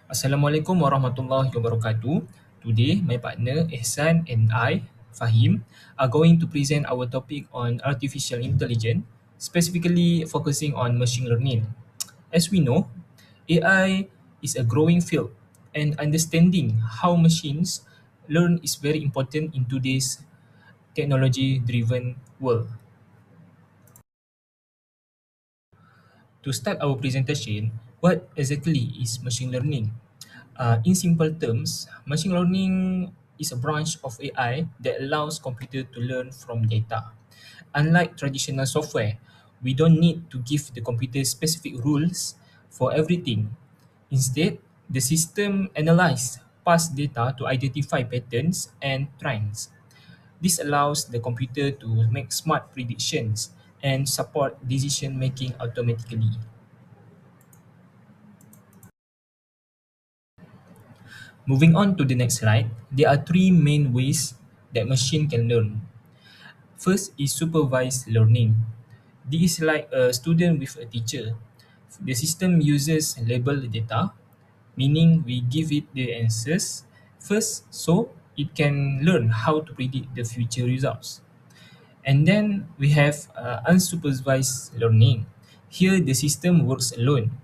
Assalamualaikum warahmatullahi wabarakatuh. Today, my partner Ehsan and I, Fahim, are going to present our topic on artificial intelligence, specifically focusing on machine learning. As we know, AI is a growing field, and understanding how machines learn is very important in today's technology driven world. To start our presentation, what exactly is machine learning? In simple terms, machine learning is a branch of AI that allows computer to learn from data. Unlike traditional software, we don't need to give the computer specific rules for everything. Instead, the system analyzes past data to identify patterns and trends. This allows the computer to make smart predictions and support decision making automatically. Moving on to the next slide, there are three main ways that machine can learn. First is supervised learning. This is like a student with a teacher. The system uses labeled data, meaning we give it the answers first so it can learn how to predict the future results. And then we have unsupervised learning. Here, the system works alone.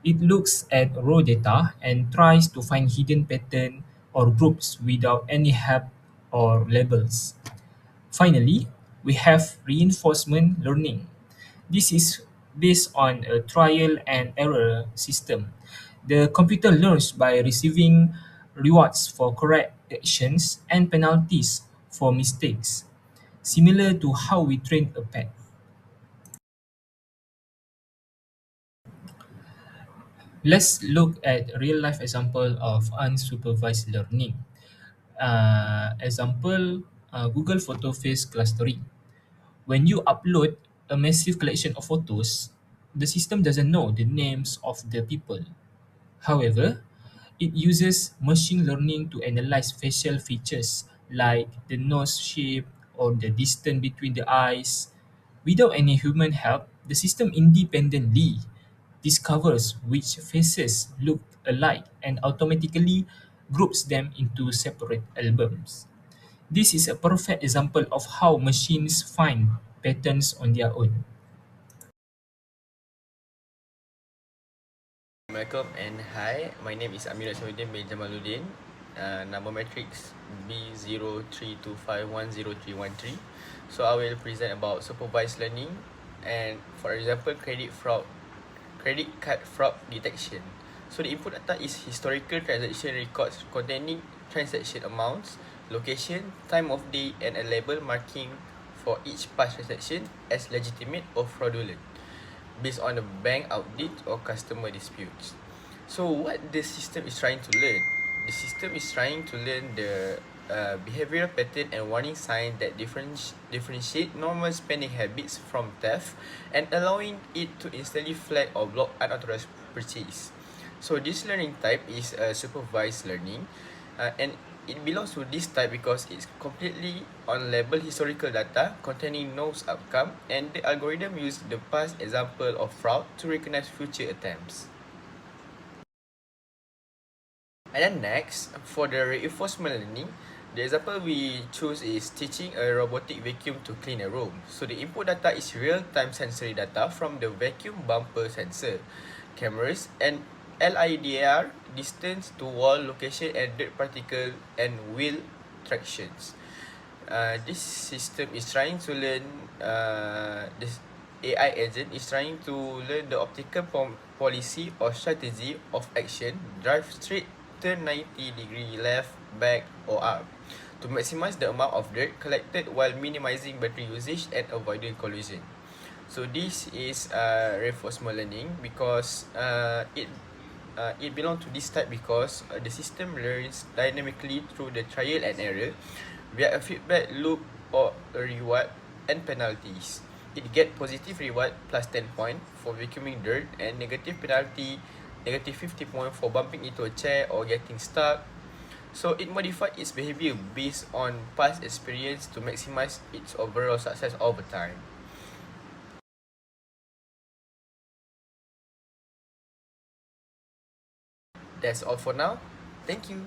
It looks at raw data and tries to find hidden pattern or groups without any help or labels. Finally, we have reinforcement learning. This is based on a trial and error system. The computer learns by receiving rewards for correct actions and penalties for mistakes, similar to how we train a pet. Let's look at real life example of unsupervised learning. Example, Google Photo Face Clustering. When you upload a massive collection of photos, the system doesn't know the names of the people. However, it uses machine learning to analyze facial features like the nose shape or the distance between the eyes. Without any human help, the system independently discovers which faces look alike and automatically groups them into separate albums. This is a perfect example of how machines find patterns on their own. Assalamualaikum and hi, my name is Amir Aswaddin bin Jamaluddin. Number matrix B0325101313. So I will present about supervised learning and for example credit card fraud detection. So the input data is historical transaction records containing transaction amounts, location, time of day and a label marking for each past transaction as legitimate or fraudulent based on the bank audit or customer disputes. So what the system is trying to learn? The system is trying to learn the behavioral pattern and warning sign that differentiate normal spending habits from theft and allowing it to instantly flag or block unauthorized purchase. So this learning type is supervised learning and it belongs to this type because it's completely on label historical data containing no outcome and the algorithm used the past example of fraud to recognize future attempts. And then next, for the reinforcement learning, the example we choose is teaching a robotic vacuum to clean a room. So the input data is real-time sensory data from the vacuum bumper sensor, cameras, and LIDAR, distance to wall location and dirt particle and wheel tractions. This system is trying to learn, this AI agent is trying to learn the optical policy or strategy of action, drive straight, turn 90-degree left, back or up to maximize the amount of dirt collected while minimizing battery usage and avoiding collision. So this is reinforcement learning because it belongs to this type because the system learns dynamically through the trial and error via a feedback loop or a reward and penalties. It get positive reward plus 10 point for vacuuming dirt and negative penalty negative 50 point for bumping into a chair or getting stuck. So it modified its behavior based on past experience to maximize its overall success over time. That's all for now. Thank you.